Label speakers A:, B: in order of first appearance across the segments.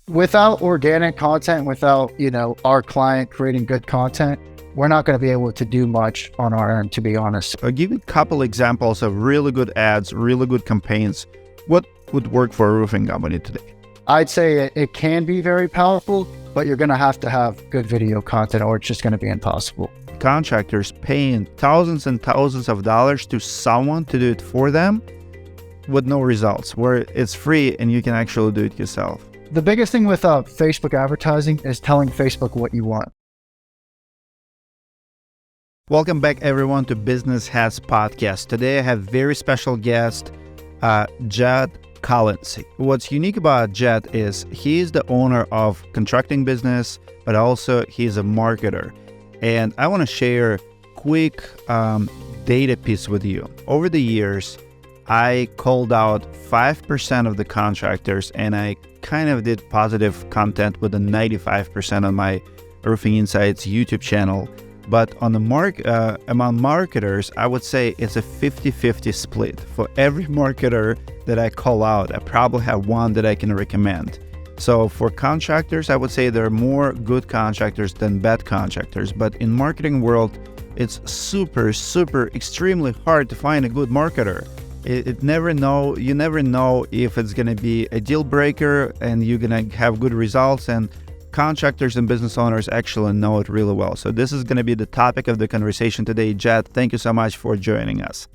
A: Without organic content, without, our client creating good content, we're not going to be able to do much on our end, to be honest.
B: I'll give you a couple examples of really good ads, really good campaigns. What would work for a roofing company today?
A: I'd say it can be very powerful, but you're going to have good video content or it's just going to be impossible.
B: Contractors paying thousands and thousands of dollars to someone to do it for them with no results, where it's free and you can actually do it yourself.
A: The biggest thing with Facebook advertising is telling Facebook what you want.
B: Welcome back, everyone, to Business Hats Podcast. Today, I have very special guest, Jett Collins. What's unique about Jett is he is the owner of contracting business, but also he's a marketer. And I want to share a quick data piece with you. Over the years, I called out 5% of the contractors, and I kind of did positive content with the 95% on my Roofing Insights YouTube channel. But on the among marketers, I would say it's a 50-50 split. For every marketer that I call out, I probably have one that I can recommend. So for contractors, I would say there are more good contractors than bad contractors. But in marketing world, it's super, extremely hard to find a good marketer. You never know if it's going to be a deal breaker and you're going to have good results, and contractors and business owners actually know it really well. So this is going to be the topic of the conversation today. Jett, thank you so much for joining us.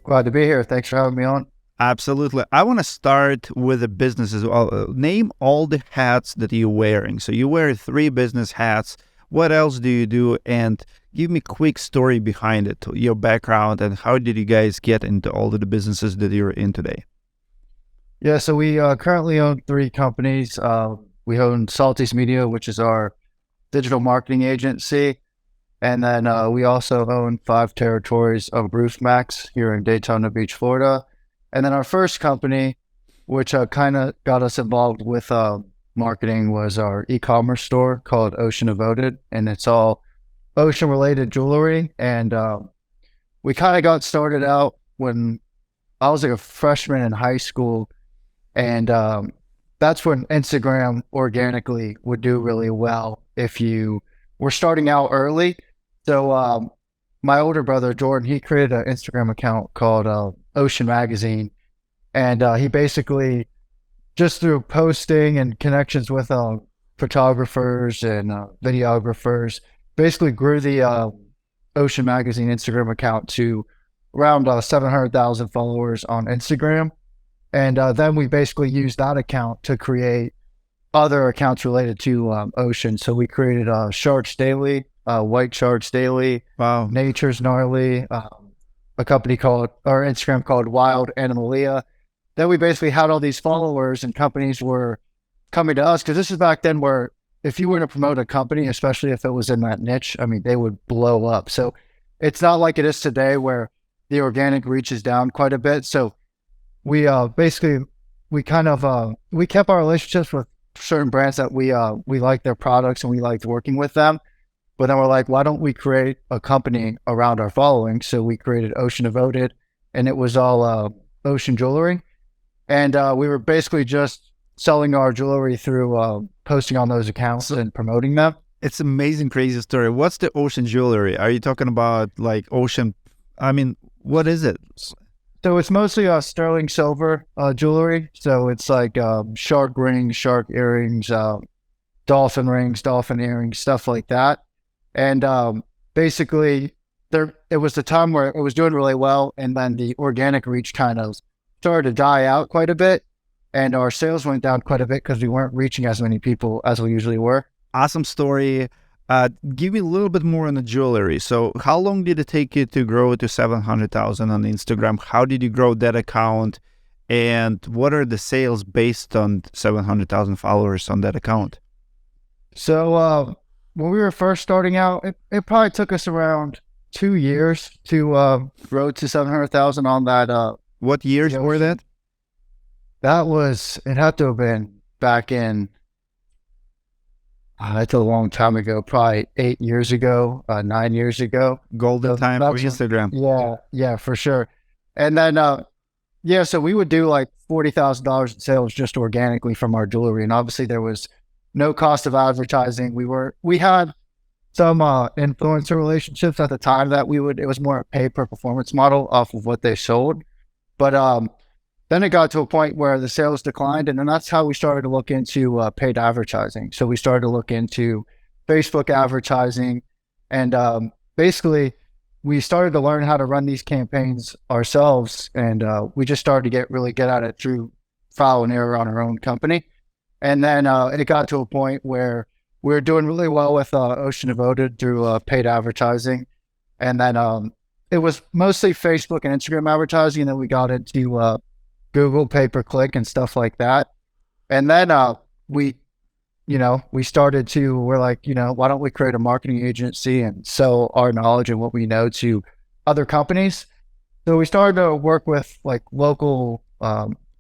A: Glad to be here. Thanks for having me on.
B: Absolutely. I want to start with the business as well. Name all the hats that you're wearing. So you wear 3 business hats. What else do you do? And give me a quick story behind it, your background, and how did you guys get into all of the businesses that you're in today?
A: Yeah, so we currently own 3 companies. We own Salty's Media, which is our digital marketing agency. And then we also own 5 territories of Roof Max here in Daytona Beach, Florida. And then our first company, which kind of got us involved with marketing, was our e-commerce store called Ocean Devoted. And it's all ocean-related jewelry. And we kind of got started out when I was like a freshman in high school. And that's when Instagram organically would do really well if you were starting out early. So my older brother, Jordan, he created an Instagram account called Ocean Magazine. And he basically, just through posting and connections with photographers and videographers, basically grew the Ocean Magazine Instagram account to around 700,000 followers on Instagram. And then we basically used that account to create other accounts related to ocean. So we created Sharks Daily, White Sharks Daily,
B: Wow,
A: Nature's Gnarly, a company called, or Instagram called Wild Animalia. Then we basically had all these followers and companies were coming to us, because this is back then where if you were to promote a company, especially if it was in that niche, I mean, they would blow up. So it's not like it is today where the organic reach is down quite a bit. So we we kept our relationships with certain brands that we liked their products and we liked working with them. But then we're like, why don't we create a company around our following? So we created Ocean Devoted, and it was all ocean jewelry. And we were basically just selling our jewelry through posting on those accounts and promoting them.
B: it's amazing, crazy story. What's the ocean jewelry? Are you talking about like ocean? I mean, what is it?
A: So it's mostly sterling silver jewelry. So it's like shark rings, shark earrings, dolphin rings, dolphin earrings, stuff like that. And basically, it was the time where it was doing really well, and then the organic reach kind of started to die out quite a bit, and our sales went down quite a bit because we weren't reaching as many people as we usually were.
B: Awesome story. Give me a little bit more on the jewelry. So how long did it take you to grow to 700,000 on Instagram? How did you grow that account? And what are the sales based on 700,000 followers on that account?
A: So when we were first starting out, it probably took us around 2 years to grow to 700,000 on that.
B: What years were that?
A: It had to have been back in, that's a long time ago, probably 8 years ago, 9 years ago.
B: Golden
A: So
B: time for
A: that's
B: Instagram.
A: Yeah, for sure. And then Yeah, so we would do like $40,000 in sales just organically from our jewelry, and obviously there was no cost of advertising. We had some influencer relationships at the time that we would. It was more a pay per performance model off of what they sold, but then it got to a point where the sales declined, and then that's how we started to look into paid advertising. So we started to look into Facebook advertising, and basically we started to learn how to run these campaigns ourselves, and we just started to get really good at it through trial and error on our own company. And then it got to a point where we were doing really well with Ocean Devoted through paid advertising, and then it was mostly Facebook and Instagram advertising, and then we got into Google pay per click and stuff like that. And then we, we started to, we're like, why don't we create a marketing agency and sell our knowledge and what we know to other companies? So we started to work with like local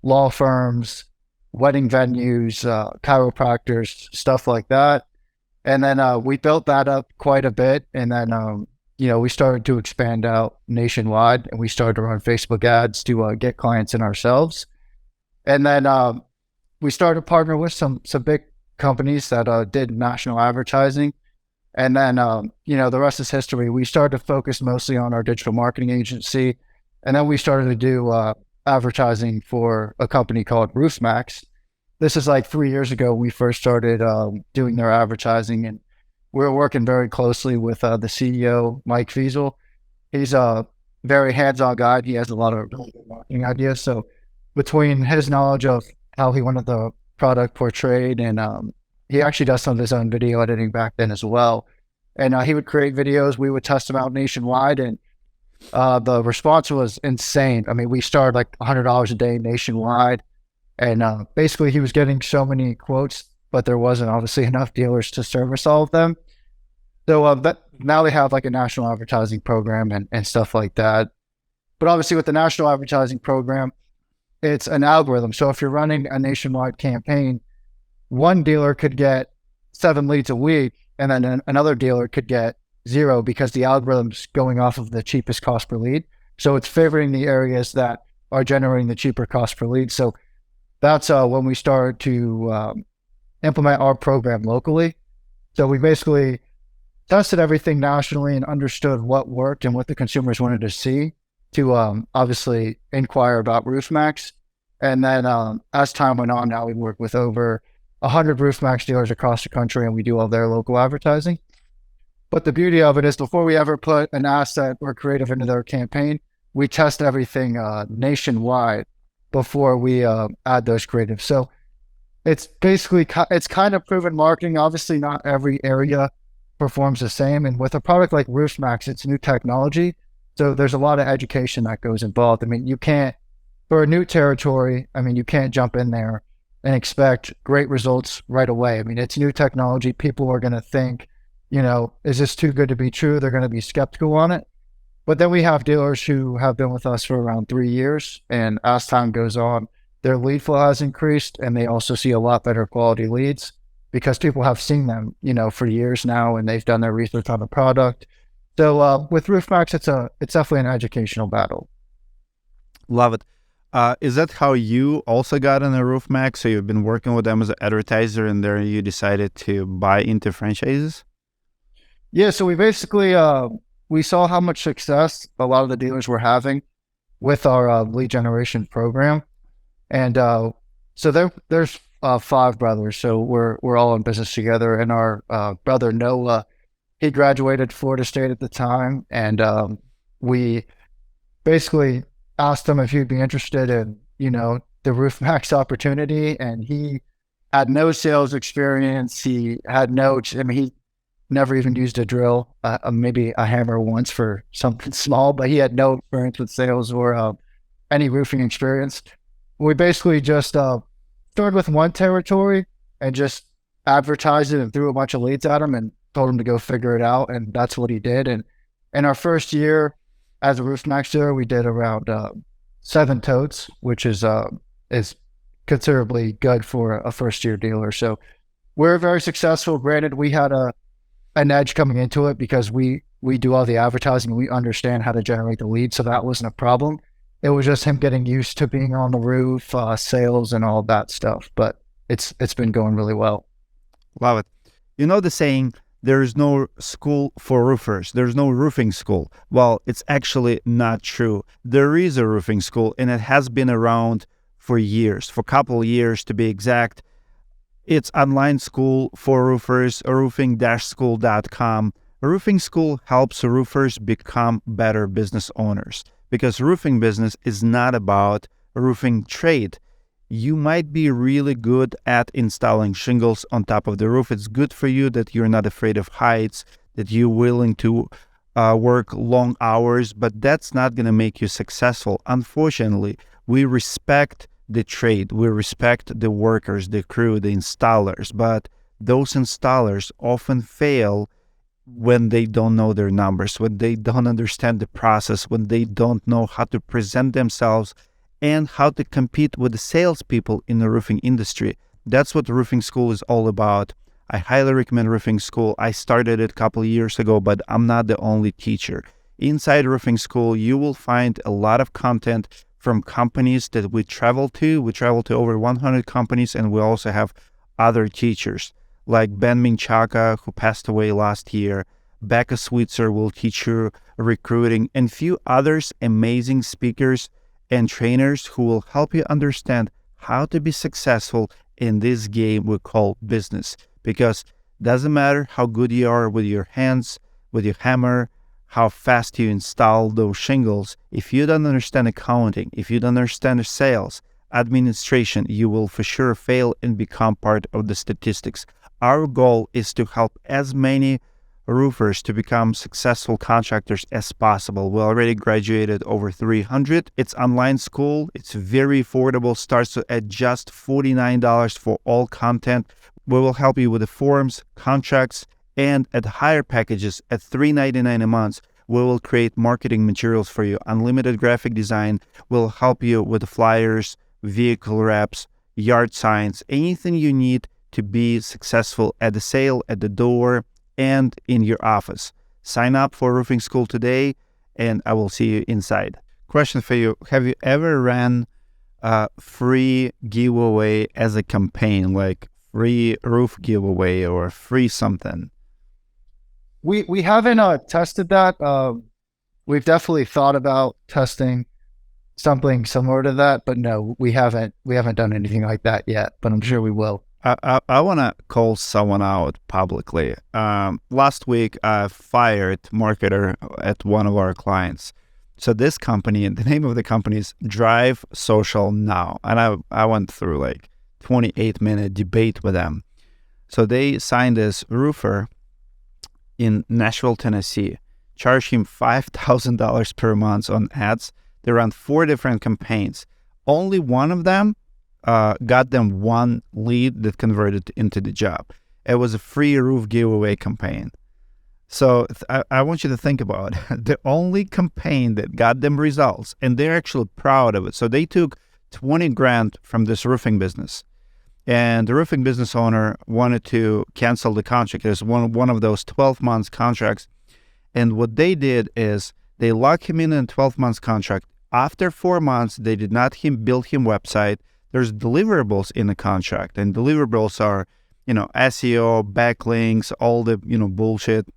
A: law firms, wedding venues, chiropractors, stuff like that. And then we built that up quite a bit. And then, we started to expand out nationwide, and we started to run Facebook ads to get clients in ourselves. And then we started to partner with some big companies that did national advertising. And then, the rest is history. We started to focus mostly on our digital marketing agency. And then we started to do advertising for a company called RoofMax. This is like 3 years ago. We first started doing their advertising, and we were working very closely with the CEO, Mike Fiesel. He's a very hands-on guy. He has a lot of really good marketing ideas. So between his knowledge of how he wanted the product portrayed, and he actually does some of his own video editing back then as well. And he would create videos. We would test them out nationwide, and the response was insane. I mean, we started like $100 a day nationwide, and basically he was getting so many quotes, but there wasn't obviously enough dealers to service all of them. So now they have like a national advertising program and stuff like that. But obviously with the national advertising program, it's an algorithm. So if you're running a nationwide campaign, one dealer could get 7 leads a week, and then another dealer could get 0 because the algorithm's going off of the cheapest cost per lead. So it's favoring the areas that are generating the cheaper cost per lead. So that's when we started to implement our program locally. So we basically tested everything nationally and understood what worked and what the consumers wanted to see to obviously inquire about RoofMax. And then as time went on, now we work with over 100 RoofMax dealers across the country, and we do all their local advertising. But the beauty of it is before we ever put an asset or creative into their campaign, we test everything nationwide before we add those creatives. So it's basically, it's kind of proven marketing. Obviously not every area performs the same. And with a product like RoofMax, it's new technology. So there's a lot of education that goes involved. I mean, you can't, for a new territory, you can't jump in there and expect great results right away. I mean, it's new technology. People are going to think, is this too good to be true? They're going to be skeptical on it. But then we have dealers who have been with us for around 3 years. And as time goes on, their lead flow has increased, and they also see a lot better quality leads because people have seen them, for years now, and they've done their research on the product. So with RoofMax, it's definitely an educational battle.
B: Love it. Is that how you also got in the RoofMax? So you've been working with them as an advertiser, and there you decided to buy into franchises?
A: Yeah, so we basically we saw how much success a lot of the dealers were having with our lead generation program, and so there's 5 brothers, so we're all in business together. And our brother Noah, he graduated Florida State at the time, and we basically asked him if he'd be interested in the RoofMax opportunity, and he had no sales experience. He had no, he never even used a drill, maybe a hammer once for something small, but he had no experience with sales or any roofing experience. We basically just started with one territory and just advertised it and threw a bunch of leads at him and told him to go figure it out. And that's what he did. And in our first year as a RoofMax dealer, we did around 7 totes, which is considerably good for a first year dealer. So we're very successful. Granted, we had an edge coming into it because we do all the advertising and we understand how to generate the lead. So that wasn't a problem. it was just him getting used to being on the roof, sales and all that stuff. But it's been going really well.
B: Love it. You know the saying, there is no school for roofers. There's no roofing school. Well, it's actually not true. There is a roofing school, and it has been around for years, for a couple of years to be exact. It's online school for roofers, roofing-school.com. Roofing school helps roofers become better business owners, because roofing business is not about roofing trade. You might be really good at installing shingles on top of the roof. It's good for you that you're not afraid of heights, that you're willing to work long hours, but that's not going to make you successful. Unfortunately, we respect the trade, we respect the workers, the crew, the installers, but those installers often fail when they don't know their numbers, when they don't understand the process, when they don't know how to present themselves and how to compete with the salespeople in the roofing industry. That's what roofing school is all about. I highly recommend roofing school. I started it a couple of years ago, but I'm not the only teacher. Inside roofing school, you will find a lot of content from companies that we travel to. We travel to over 100 companies, and we also have other teachers like Ben Minchaka, who passed away last year. Becca Switzer will teach you recruiting, and few others amazing speakers and trainers who will help you understand how to be successful in this game we call business. Because it doesn't matter how good you are with your hands, with your hammer, how fast you install those shingles. If you don't understand accounting, if you don't understand sales, administration, you will for sure fail and become part of the statistics. Our goal is to help as many roofers to become successful contractors as possible. We already graduated over 300. It's online school. It's very affordable. Starts at just $49 for all content. We will help you with the forms, contracts, and at higher packages at $399 a month, we will create marketing materials for you. Unlimited graphic design will help you with flyers, vehicle wraps, yard signs, anything you need to be successful at the sale, at the door, and in your office. Sign up for roofing school today, and I will see you inside. Question for you. Have you ever ran a free giveaway as a campaign, like free roof giveaway or free something?
A: We haven't tested that. We've definitely thought about testing something similar to that, but no, we haven't done anything like that yet, but I'm sure we will.
B: I want to call someone out publicly. Last week, I fired marketer at one of our clients. So this company, the name of the company is Drive Social Now. And I went through like 28-minute debate with them. So they signed this roofer in Nashville, Tennessee, charged him $5,000 per month on ads. They ran 4 different campaigns. Only one of them got them one lead that converted into the job. It was a free roof giveaway campaign. So I want you to think about it. The only campaign that got them results, and they're actually proud of it. So they took 20 grand from this roofing business, and the roofing business owner wanted to cancel the contract. It was one of those 12 months contracts. And what they did is they locked him in a 12 months contract. After 4 months, they did not build him website. There's deliverables in the contract, and deliverables are, SEO, backlinks, all the, bullshit,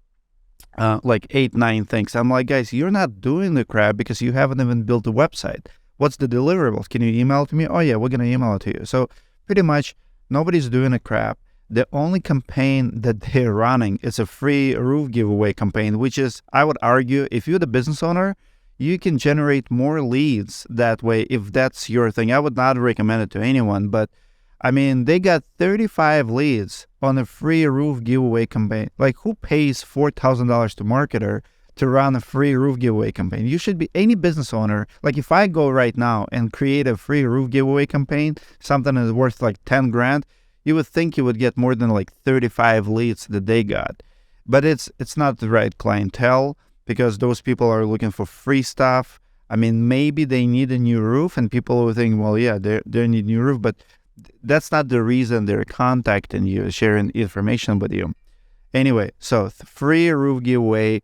B: like 8-9 things. I'm like, guys, you're not doing the crap because you haven't even built a website. What's the deliverables? Can you email it to me? Oh yeah, we're going to email it to you. So pretty much nobody's doing the crap. The only campaign that they're running is a free roof giveaway campaign, which is, I would argue, if you're the business owner, you can generate more leads that way if that's your thing. I would not recommend it to anyone, but I mean, they got 35 leads on a free roof giveaway campaign. Like, who pays $4,000 to marketer to run a free roof giveaway campaign? You should be, any business owner, like if I go right now and create a free roof giveaway campaign, something that's worth like 10 grand, you would think you would get more than like 35 leads that they got. But it's not the right clientele, because those people are looking for free stuff. I mean, maybe they need a new roof, and people will think, well, yeah, they need a new roof, but that's not the reason they're contacting you, sharing information with you. Anyway, so free roof giveaway.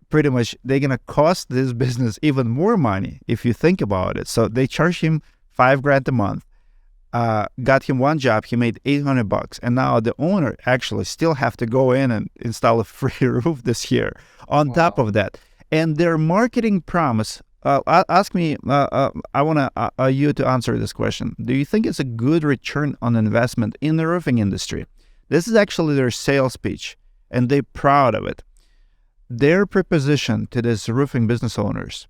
B: pretty much they're going to cost this business even more money if you think about it. So they charge him $5,000 a month, got him one job, he made $800, and now the owner actually still have to go in and install a free roof this year on top of that. And their marketing promise, ask me, I want you to answer this question. Do you think it's a good return on investment in the roofing industry? This is actually their sales pitch, and they're proud of it. Their proposition to these roofing business owners: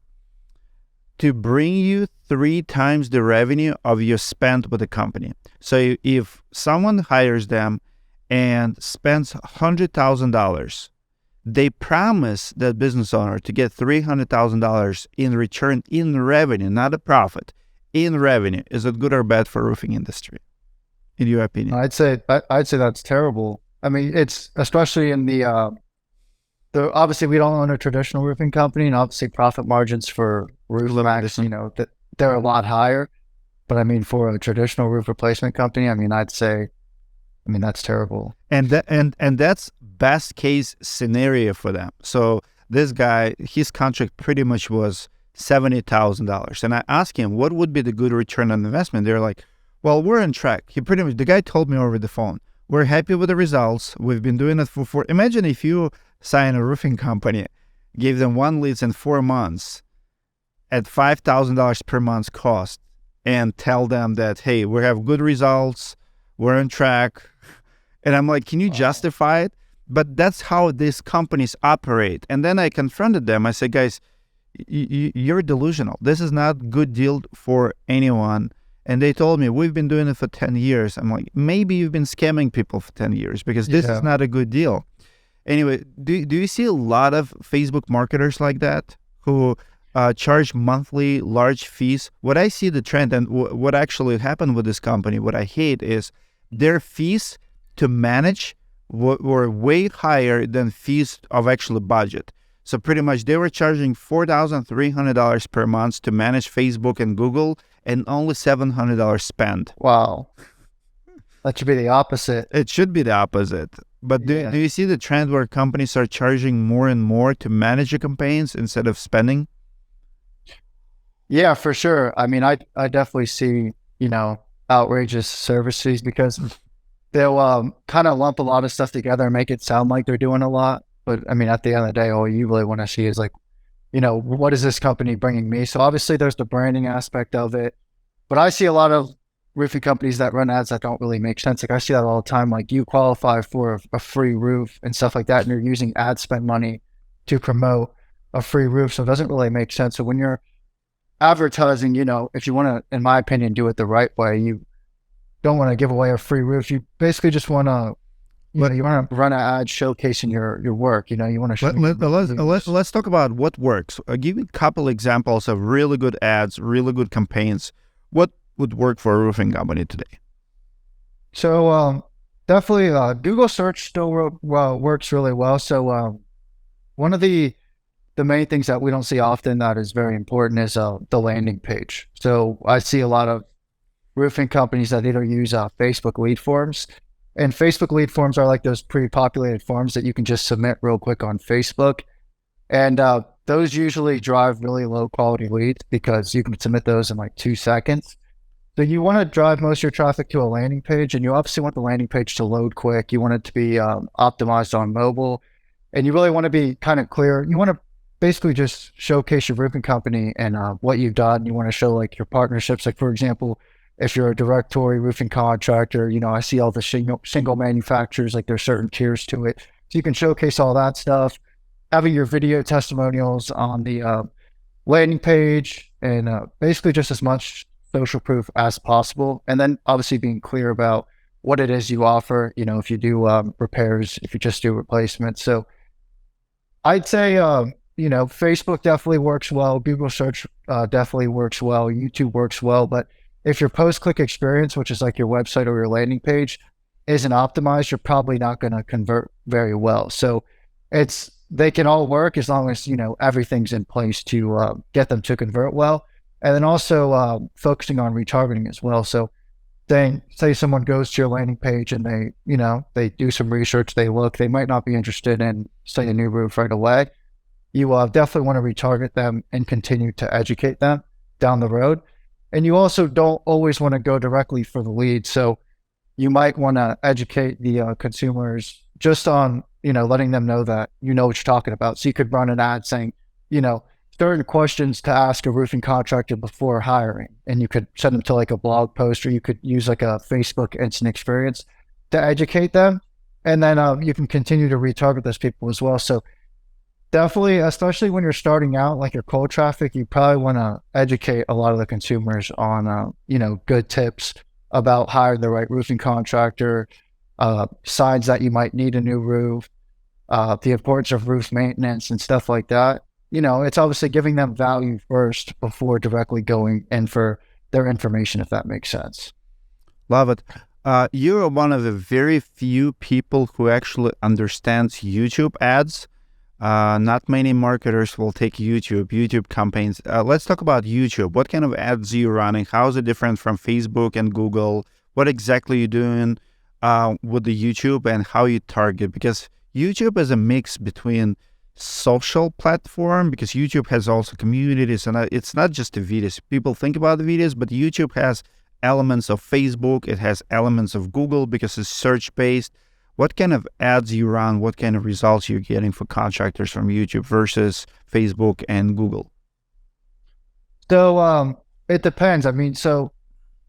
B: to bring you 3 times the revenue of your spend with the company. So if someone hires them and spends $100,000, they promise that business owner to get $300,000 in return in revenue, not a profit, in revenue. Is it good or bad for roofing industry, in your opinion?
A: I'd say that's terrible. I mean, it's especially in the obviously we don't own a traditional roofing company, and obviously profit margins for roof max, that they're a lot higher. But I mean, for a traditional roof replacement company, I'd say, that's terrible.
B: And that's best case scenario for them. So this guy, his contract pretty much was $70,000. And I asked him, what would be the good return on investment? They're like, well, we're on track. The guy told me over the phone, we're happy with the results. We've been doing it for imagine if you sign a roofing company, give them 1 leads in 4 months at $5,000 per month cost, and tell them that, hey, we have good results, we're on track. And I'm like, can you justify it? But that's how these companies operate. And then I confronted them. I said, guys, you're delusional. This is not a good deal for anyone. And they told me, we've been doing it for 10 years. I'm like, maybe you've been scamming people for 10 years because this is not a good deal. Anyway, do you see a lot of Facebook marketers like that who charge monthly large fees? What I see the trend, and what actually happened with this company, what I hate is their fees to manage were way higher than fees of actual budget. So pretty much they were charging $4,300 per month to manage Facebook and Google, and only $700 spent.
A: Wow. That should be the opposite.
B: It should be the opposite. But do you see the trend where companies are charging more and more to manage the campaigns instead of spending?
A: Yeah, for sure. I definitely see, outrageous service fees, because they'll kind of lump a lot of stuff together and make it sound like they're doing a lot. But at the end of the day, all you really want to see is like, what is this company bringing me? So obviously there's the branding aspect of it, but I see a lot of roofing companies that run ads that don't really make sense. Like I see that all the time. Like you qualify for a free roof and stuff like that, and you're using ad spend money to promote a free roof. So it doesn't really make sense. So when you're advertising, if you want to, in my opinion, do it the right way, you don't want to give away a free roof. You basically just want to, you want to run an ad showcasing your work. You want to show.
B: Let's talk about what works. Give me a couple examples of really good ads, really good campaigns. What would work for a roofing company today?
A: So definitely Google search still works really well. So one of the main things that we don't see often that is very important is the landing page. So I see a lot of roofing companies that either use Facebook lead forms, and Facebook lead forms are like those pre-populated forms that you can just submit real quick on Facebook. And those usually drive really low quality leads because you can submit those in like 2 seconds. So you want to drive most of your traffic to a landing page, and you obviously want the landing page to load quick. You want it to be optimized on mobile, and you really want to be kind of clear. You want to basically just showcase your roofing company and what you've done. You want to show like your partnerships. Like for example, if you're a directory roofing contractor, I see all the single manufacturers, like there's certain tiers to it. So you can showcase all that stuff, having your video testimonials on the landing page, and basically just as much social proof as possible. And then obviously being clear about what it is you offer, if you do repairs, if you just do replacements. So I'd say, Facebook definitely works well. Google search definitely works well. YouTube works well. But if your post-click experience, which is like your website or your landing page, isn't optimized, you're probably not going to convert very well. So they can all work as long as, everything's in place to get them to convert well. And then also focusing on retargeting as well. So say someone goes to your landing page and they do some research, they might not be interested in, say, a new roof right away. you definitely want to retarget them and continue to educate them down the road. And you also don't always want to go directly for the lead. So you might want to educate the consumers just on, letting them know that you know what you're talking about. So you could run an ad saying, you know, certain questions to ask a roofing contractor before hiring. And you could send them to like a blog post, or you could use like a Facebook instant experience to educate them. And then you can continue to retarget those people as well. So definitely, especially when you're starting out, like your cold traffic, you probably want to educate a lot of the consumers on, good tips about hiring the right roofing contractor, signs that you might need a new roof, the importance of roof maintenance and stuff like that. It's obviously giving them value first before directly going in for their information, if that makes sense.
B: Love it. You are one of the very few people who actually understands YouTube ads. Not many marketers will take YouTube campaigns. Let's talk about YouTube. What kind of ads are you running? How is it different from Facebook and Google? What exactly are you doing with the YouTube, and how you target? Because YouTube is a mix between social platform, because YouTube has also communities, and it's not just the videos. People think about the videos, but YouTube has elements of Facebook. It has elements of Google because it's search-based. What kind of ads you run? What kind of results you're getting for contractors from YouTube versus Facebook and Google?
A: So it depends. I mean, so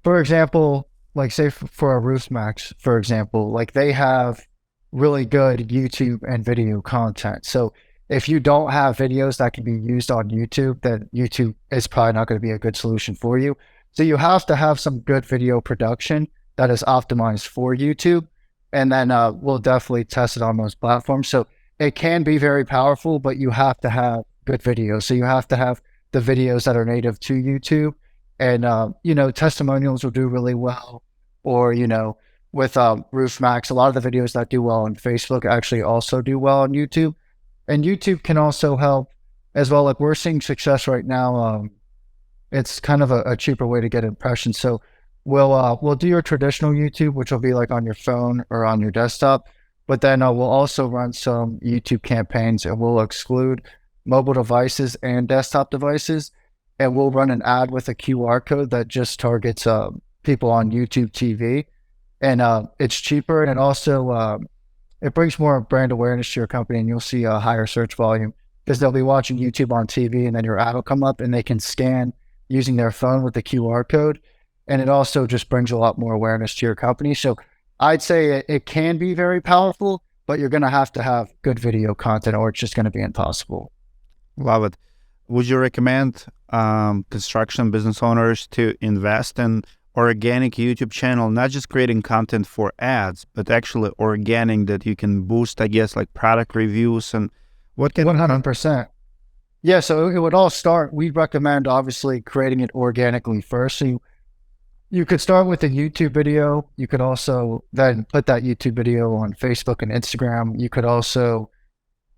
A: for example, like say for a Roof Max, for example, like they have really good YouTube and video content. So if you don't have videos that can be used on YouTube, then YouTube is probably not going to be a good solution for you. So you have to have some good video production that is optimized for YouTube. And then we'll definitely test it on those platforms. So it can be very powerful, but you have to have good videos. So you have to have the videos that are native to YouTube. And, testimonials will do really well. Or, with Roof Max, a lot of the videos that do well on Facebook actually also do well on YouTube. And YouTube can also help as well. Like we're seeing success right now. It's kind of a cheaper way to get impressions. So we'll do your traditional YouTube, which will be like on your phone or on your desktop. But then we'll also run some YouTube campaigns, and we'll exclude mobile devices and desktop devices. And we'll run an ad with a QR code that just targets people on YouTube TV. And it's cheaper, and it also it brings more brand awareness to your company, and you'll see a higher search volume because they'll be watching YouTube on TV, and then your ad will come up, and they can scan using their phone with the QR code. And it also just brings a lot more awareness to your company. So I'd say it can be very powerful, but you're going to have good video content, or it's just going to be impossible.
B: Love it. Would you recommend construction business owners to invest in organic YouTube channel, not just creating content for ads, but actually organic that you can boost, I guess, like product reviews and what can...
A: 100%. Yeah, so it would all start, we recommend obviously creating it organically first. So you could start with a YouTube video. You could also then put that YouTube video on Facebook and Instagram. You could also,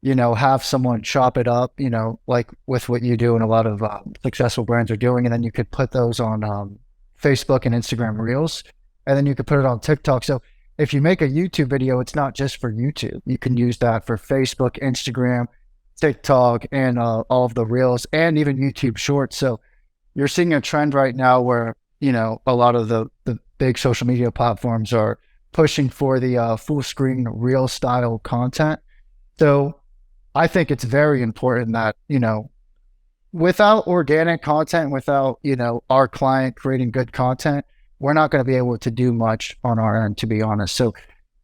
A: have someone chop it up, like with what you do and a lot of successful brands are doing. And then you could put those on Facebook and Instagram Reels, and then you could put it on TikTok. So if you make a YouTube video, it's not just for YouTube. You can use that for Facebook, Instagram, TikTok, and all of the Reels, and even YouTube Shorts. So you're seeing a trend right now where, a lot of the big social media platforms are pushing for the full screen Reel style content. So I think it's very important that, without organic content, without, our client creating good content, we're not going to be able to do much on our end, to be honest. So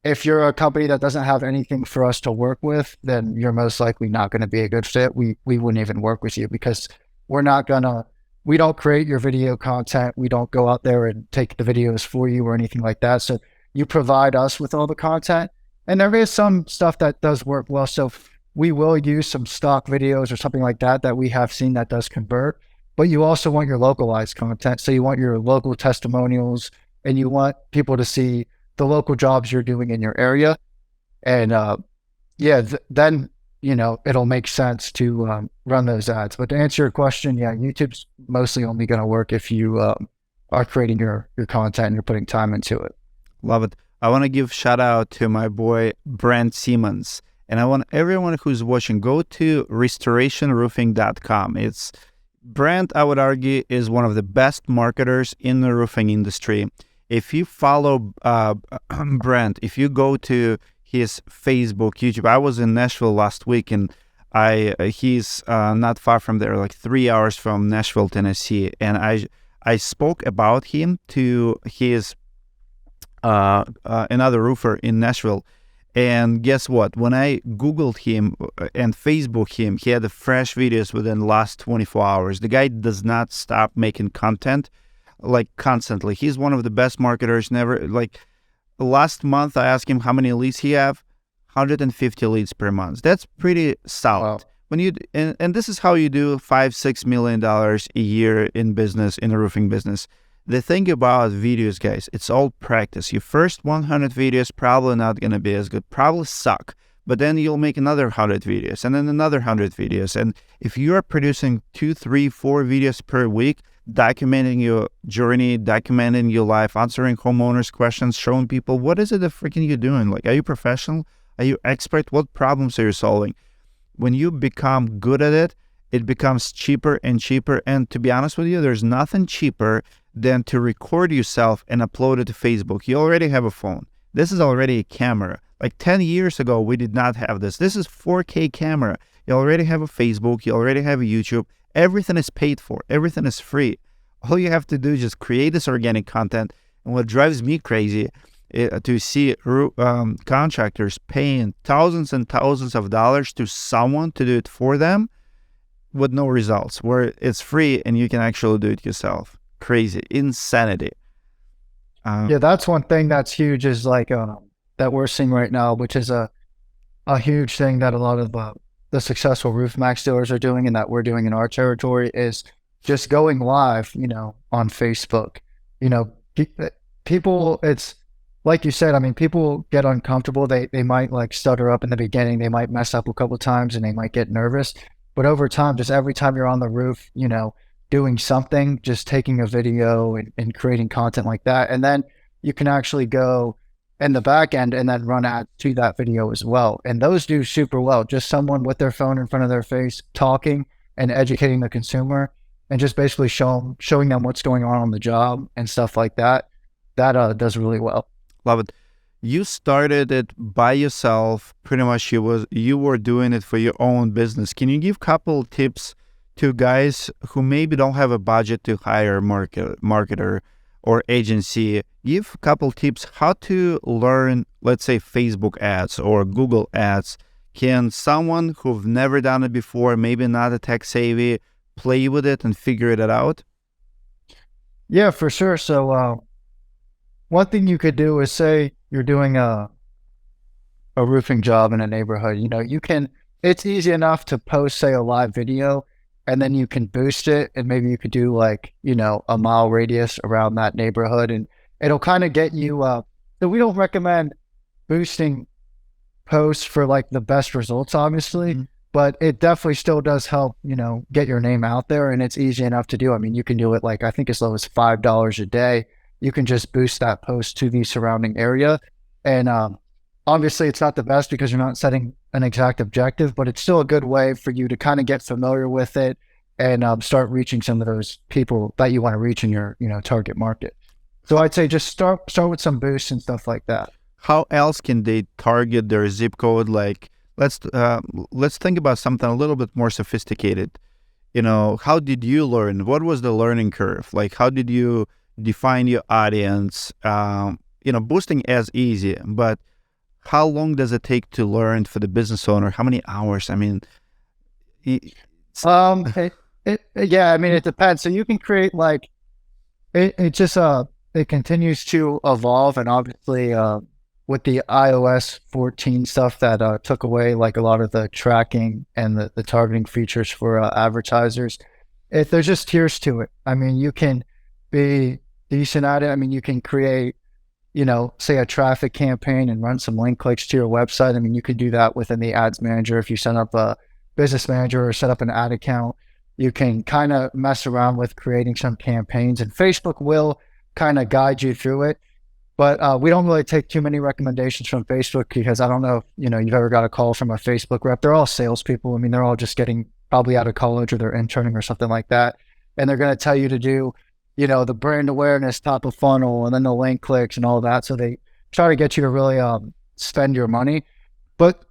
A: if you're a company that doesn't have anything for us to work with, then you're most likely not going to be a good fit. We wouldn't even work with you because we don't create your video content. We don't go out there and take the videos for you or anything like that. So you provide us with all the content, and there is some stuff that does work well. So we will use some stock videos or something like that we have seen that does convert, but you also want your localized content. So you want your local testimonials, and you want people to see the local jobs you're doing in your area. And then, it'll make sense to run those ads. But to answer your question, yeah, YouTube's mostly only going to work if you are creating your content and you're putting time into it.
B: Love it. I want to give shout out to my boy, Brent Simmons. And I want everyone who's watching, go to restorationroofing.com. It's Brent, I would argue, is one of the best marketers in the roofing industry. If you follow Brent, if you go to his Facebook, YouTube, I was in Nashville last week, and he's not far from there, like 3 hours from Nashville, Tennessee, and I spoke about him to his another roofer in Nashville. And guess what? When I Googled him and Facebook him, he had the fresh videos within the last 24 hours. The guy does not stop making content, like, constantly. He's one of the best marketers. Never, like, last month I asked him how many leads he have. 150 leads per month. That's pretty solid.
A: Wow.
B: When you and this is how you do $5-6 million a year in business, in the roofing business. The thing about videos, guys, it's all practice. Your first 100 videos probably not going to be as good, probably suck. But then you'll make another 100 videos and then another 100 videos. And if you are producing 2, 3, 4 videos per week, documenting your journey, documenting your life, answering homeowners' questions, showing people, what is it that freaking you're doing? Like, are you professional? Are you expert? What problems are you solving? When you become good at it, it becomes cheaper and cheaper. And to be honest with you, there's nothing cheaper than to record yourself and upload it to Facebook. You already have a phone. This is already a camera. Like 10 years ago, we did not have this. This is 4K camera. You already have a Facebook. You already have a YouTube. Everything is paid for. Everything is free. All you have to do is just create this organic content. And what drives me crazy to see contractors paying thousands and thousands of dollars to someone to do it for them with no results, where it's free and you can actually do it yourself. Crazy, insanity.
A: Yeah, that's one thing that's huge, is like that we're seeing right now, which is a huge thing that a lot of the successful roof max dealers are doing, and that we're doing in our territory, is just going live, on Facebook. People, it's like you said, I mean, people get uncomfortable. They might like stutter up in the beginning. They might mess up a couple of times and they might get nervous. But over time, just every time you're on the roof, doing something, just taking a video and creating content like that. And then you can actually go in the back end and then run ads to that video as well. And those do super well. Just someone with their phone in front of their face talking and educating the consumer, and just basically showing them what's going on the job and stuff like that. That does really well.
B: Love it. You started it by yourself. Pretty much you were doing it for your own business. Can you give a couple tips to guys who maybe don't have a budget to hire a marketer or agency? Give a couple tips how to learn, let's say, Facebook ads or Google ads. Can someone who've never done it before, maybe not a tech savvy, play with it and figure it out?
A: Yeah, for sure. So one thing you could do is, say you're doing a roofing job in a neighborhood. It's easy enough to post, say, a live video, and then you can boost it, and maybe you could do like, a mile radius around that neighborhood, and it'll kind of get you, so we don't recommend boosting posts for like the best results, obviously, but it definitely still does help, get your name out there, and it's easy enough to do. I mean, you can do it like, I think as low as $5 a day. You can just boost that post to the surrounding area. And obviously it's not the best because you're not setting an exact objective, but it's still a good way for you to kind of get familiar with it and start reaching some of those people that you want to reach in your, target market. So I'd say just start with some boosts and stuff like that.
B: How else can they target their zip code? Like, let's think about something a little bit more sophisticated. How did you learn? What was the learning curve? Like, how did you define your audience? Boosting is easy, but how long does it take to learn for the business owner? How many hours? I mean,
A: yeah, I mean, it depends. So you can create like, it continues to evolve. And obviously, with the iOS 14 stuff that took away like a lot of the tracking and the targeting features for advertisers, there's just tiers to it. I mean, you can be decent at it. I mean, you can create, say a traffic campaign and run some link clicks to your website. I mean, you could do that within the ads manager. If you set up a business manager or set up an ad account, you can kind of mess around with creating some campaigns, and Facebook will kind of guide you through it. But we don't really take too many recommendations from Facebook because I don't know if, you've ever got a call from a Facebook rep. They're all salespeople. I mean, they're all just getting probably out of college or they're interning or something like that. And they're going to tell you to do, the brand awareness, top of funnel, and then the link clicks and all that. So they try to get you to really spend your money. But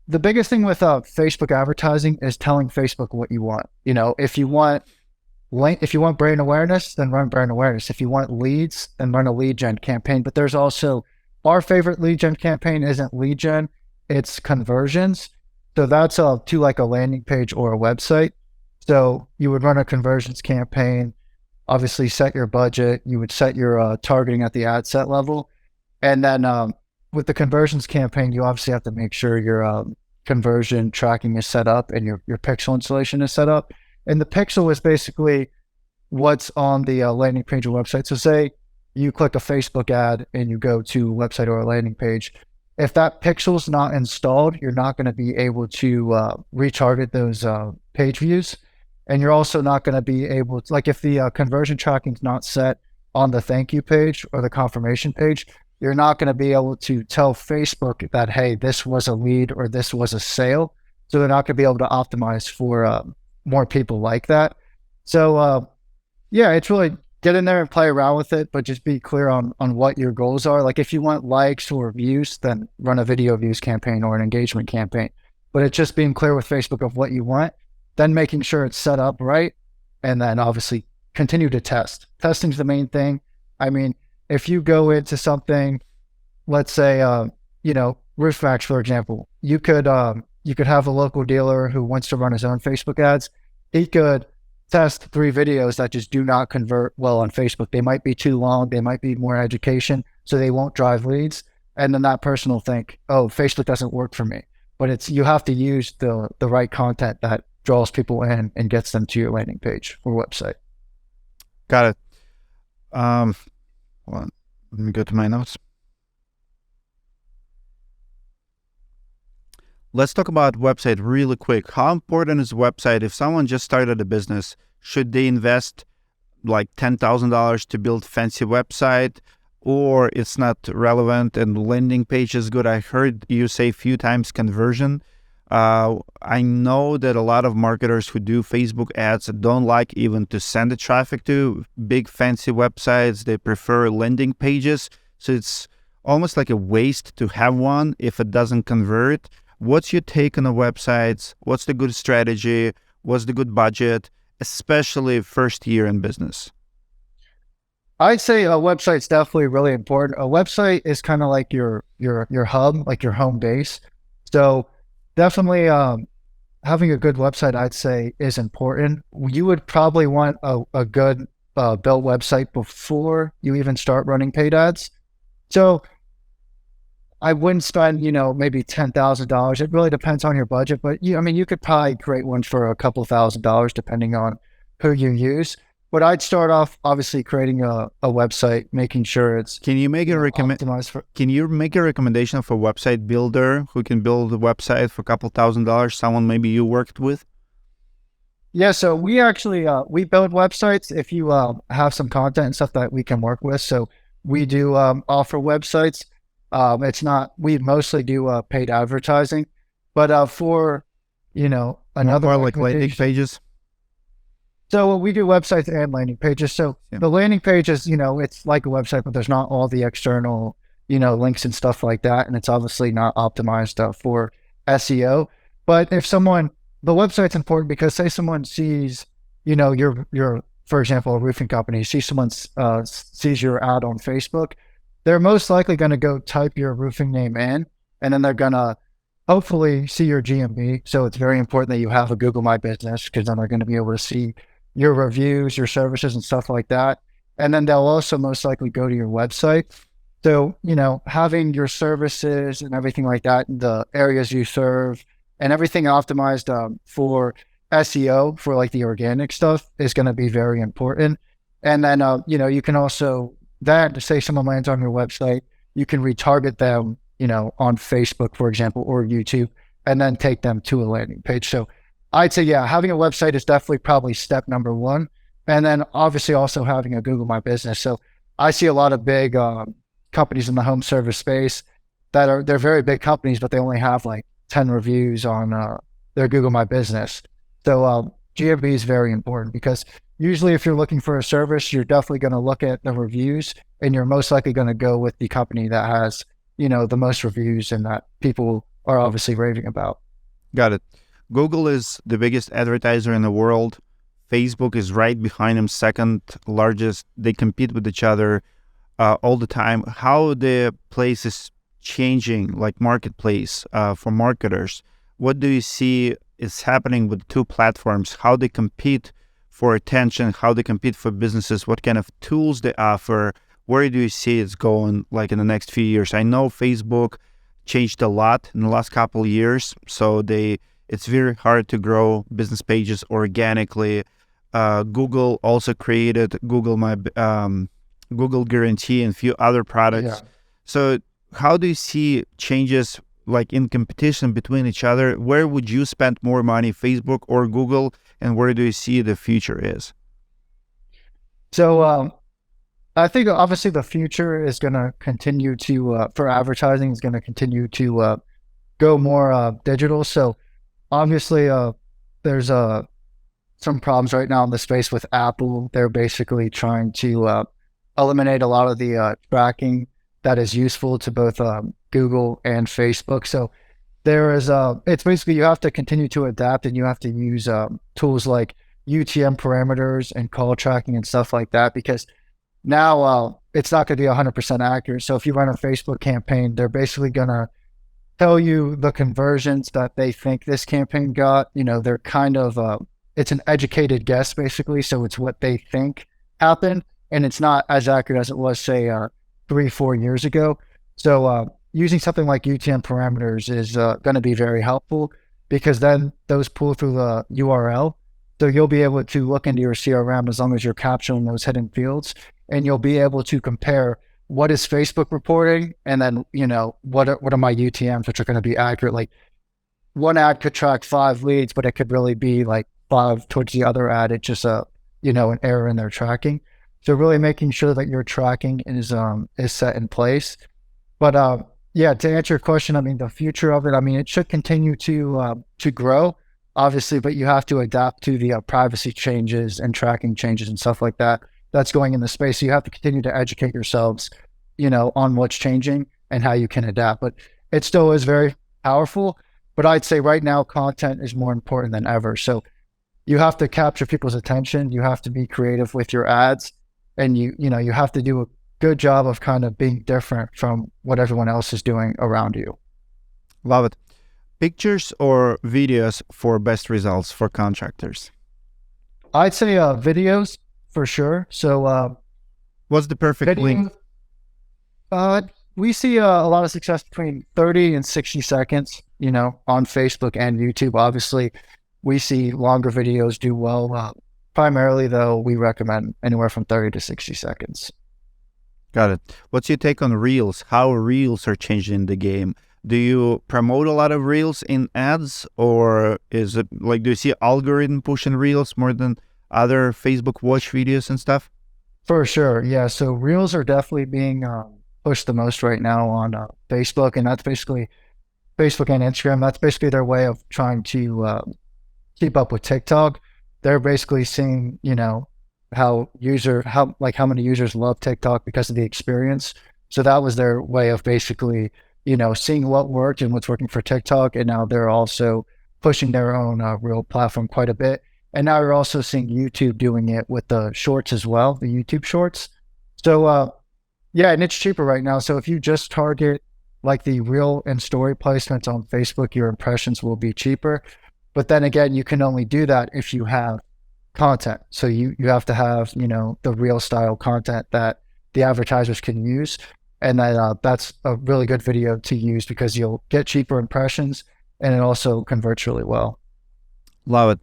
A: the biggest thing with Facebook advertising is telling Facebook what you want. If you want brand awareness, then run brand awareness. If you want leads, then run a lead gen campaign. But there's also our favorite lead gen campaign isn't lead gen, it's conversions. So that's to like a landing page or a website. So you would run a conversions campaign, obviously set your budget. You would set your targeting at the ad set level. And then with the conversions campaign, you obviously have to make sure your conversion tracking is set up and your pixel installation is set up. And the pixel is basically what's on the landing page or website. So say you click a Facebook ad and you go to a website or a landing page. If that pixel's not installed, you're not going to be able to retarget those page views. And you're also not going to be able to, like if the conversion tracking is not set on the thank you page or the confirmation page, you're not going to be able to tell Facebook that, hey, this was a lead or this was a sale. So they're not going to be able to optimize for more people like that. So yeah, it's really get in there and play around with it, but just be clear on what your goals are. Like if you want likes or views, then run a video views campaign or an engagement campaign. But it's just being clear with Facebook of what you want, then making sure it's set up right, and then obviously continue to test. Testing's the main thing. I mean, if you go into something, let's say roof racks, for example, you could have a local dealer who wants to run his own Facebook ads. He could test 3 videos that just do not convert well on Facebook. They might be too long. They might be more education, so they won't drive leads. And then that person will think, oh, Facebook doesn't work for me. But you have to use the right content that draws people in and gets them to your landing page or website.
B: Got it. Well, let me go to my notes. Let's talk about website really quick. How important is website? If someone just started a business, should they invest like $10,000 to build fancy website, or it's not relevant and landing page is good? I heard you say a few times conversion. I know that a lot of marketers who do Facebook ads don't like even to send the traffic to big fancy websites. They prefer landing pages. So it's almost like a waste to have one if it doesn't convert. What's your take on the websites? What's the good strategy? What's the good budget, especially first year in business?
A: I'd say a website's definitely really important. A website is kind of like your hub, like your home base. So definitely having a good website, I'd say, is important. You would probably want a good built website before you even start running paid ads. So I wouldn't spend, maybe $10,000. It really depends on your budget, but you could probably create one for a couple $1,000 depending on who you use. But I'd start off obviously creating a website, making sure it's
B: Can you make a Can you make a recommendation for a website builder who can build a website for a couple $1,000? Someone maybe you worked with?
A: Yeah, so we actually we build websites if you have some content and stuff that we can work with. So we do offer websites. We mostly do paid advertising, but for, another
B: more like landing pages.
A: So we do websites and landing pages. So the landing pages, it's like a website, but there's not all the external, links and stuff like that. And it's obviously not optimized for SEO. But if the website's important because say someone sees, your, for example, a roofing company, sees your ad on Facebook, they're most likely going to go type your roofing name in, and then they're going to hopefully see your GMB. So it's very important that you have a Google My Business because then they're going to be able to see your reviews, your services and stuff like that. And then they'll also most likely go to your website. So, having your services and everything like that, the areas you serve and everything optimized for SEO, for like the organic stuff is going to be very important. And then, you can also to say someone lands on your website, you can retarget them, on Facebook, for example, or YouTube, and then take them to a landing page. So I'd say, yeah, having a website is definitely probably step number 1. And then obviously also having a Google My Business. So I see a lot of big companies in the home service space they're very big companies, but they only have like 10 reviews on their Google My Business. So GMV is very important because usually if you're looking for a service, you're definitely going to look at the reviews and you're most likely going to go with the company that has, the most reviews and that people are obviously raving about.
B: Got it. Google is the biggest advertiser in the world. Facebook is right behind them, second largest. They compete with each other all the time. How the place is changing, like marketplace for marketers? What do you see is happening with two platforms? How they compete for attention? How they compete for businesses? What kind of tools they offer? Where do you see it's going, like in the next few years? I know Facebook changed a lot in the last couple of years, so it's very hard to grow business pages organically. Google also created Google Guarantee and a few other products.
A: Yeah.
B: So how do you see changes like in competition between each other? Where would you spend more money, Facebook or Google? And where do you see the future is?
A: So I think obviously the future is going to continue to, for advertising, is going to continue to go more digital. So obviously there's some problems right now in the space with Apple. They're basically trying to eliminate a lot of the tracking that is useful to both Google and Facebook. So there is it's basically you have to continue to adapt and you have to use tools like UTM parameters and call tracking and stuff like that, because now it's not going to be 100% accurate. So if you run a Facebook campaign, they're basically going to tell you the conversions that they think this campaign got. They're kind of it's an educated guess basically. So it's what they think happened, and it's not as accurate as it was, say, 3-4 years ago. So using something like UTM parameters is going to be very helpful, because then those pull through the URL. So you'll be able to look into your CRM as long as you're capturing those hidden fields, and you'll be able to compare what is Facebook reporting and then, what are my UTMs, which are going to be accurate. Like one ad could track 5 leads, but it could really be like 5 towards the other ad. It's just an error in their tracking. So really making sure that your tracking is set in place. But yeah, to answer your question, I mean, the future of it, I mean, it should continue to grow, obviously, but you have to adapt to the privacy changes and tracking changes and stuff like that that's going in the space. So you have to continue to educate yourselves, on what's changing and how you can adapt. But it still is very powerful. But I'd say right now, content is more important than ever. So you have to capture people's attention. You have to be creative with your ads. And you have to do a good job of kind of being different from what everyone else is doing around you.
B: Love it. Pictures or videos for best results for contractors?
A: I'd say videos for sure. So
B: what's the perfect length?
A: We see a lot of success between 30 and 60 seconds, on Facebook and YouTube. Obviously, we see longer videos do well. Primarily, though, we recommend anywhere from 30 to 60 seconds.
B: Got it. What's your take on Reels? How Reels are changing the game? Do you promote a lot of Reels in ads, or is it like, do you see algorithm pushing Reels more than other Facebook watch videos and stuff?
A: For sure, yeah. So Reels are definitely being pushed the most right now on Facebook, and that's basically Facebook and Instagram. That's basically their way of trying to keep up with TikTok. They're basically seeing, how many users love TikTok because of the experience. So that was their way of basically, seeing what worked and what's working for TikTok. And now they're also pushing their own real platform quite a bit. And now you're also seeing YouTube doing it with the shorts as well, the YouTube shorts. So yeah, and it's cheaper right now. So if you just target like the reel and story placements on Facebook, your impressions will be cheaper. But then again, you can only do that if you have content. So you have to have, the real style content that the advertisers can use. And then that's a really good video to use because you'll get cheaper impressions and it also converts really well.
B: Love it.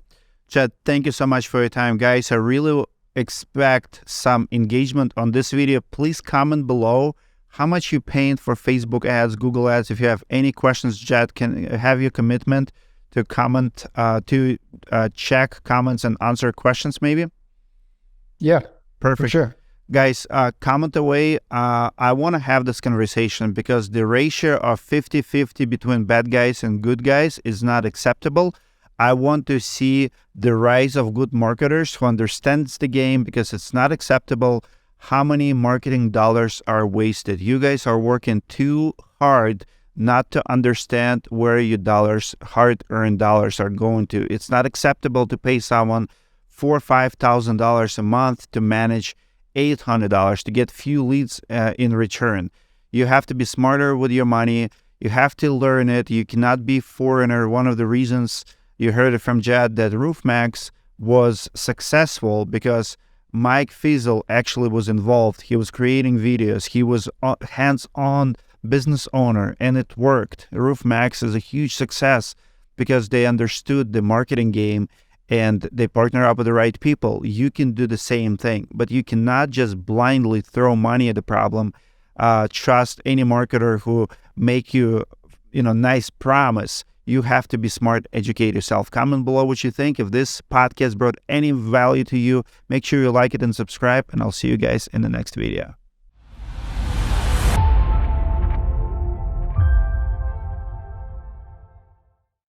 B: Jett, thank you so much for your time, guys. I really expect some engagement on this video. Please comment below how much you paying for Facebook ads, Google ads. If you have any questions, Jett, can have your commitment to comment, to check comments and answer questions maybe?
A: Yeah,
B: perfect.
A: for sure.
B: Guys, comment away. I want to have this conversation because the ratio of 50-50 between bad guys and good guys is not acceptable. I want to see the rise of good marketers who understands the game, because it's not acceptable how many marketing dollars are wasted. You guys are working too hard not to understand where your dollars, hard-earned dollars, are going to. It's not acceptable to pay someone $4,000 or $5,000 a month to manage $800 to get few leads in return. You have to be smarter with your money. You have to learn it. You cannot be foreigner. One of the reasons you heard it from Jett that RoofMax was successful because Mike Fiesel actually was involved. He was creating videos. He was hands-on business owner, and it worked. RoofMax is a huge success because they understood the marketing game and they partner up with the right people. You can do the same thing, but you cannot just blindly throw money at the problem. Trust any marketer who make you, nice promise. You have to be smart, educate yourself. Comment below what you think. If this podcast brought any value to you, make sure you like it and subscribe, and I'll see you guys in the next video.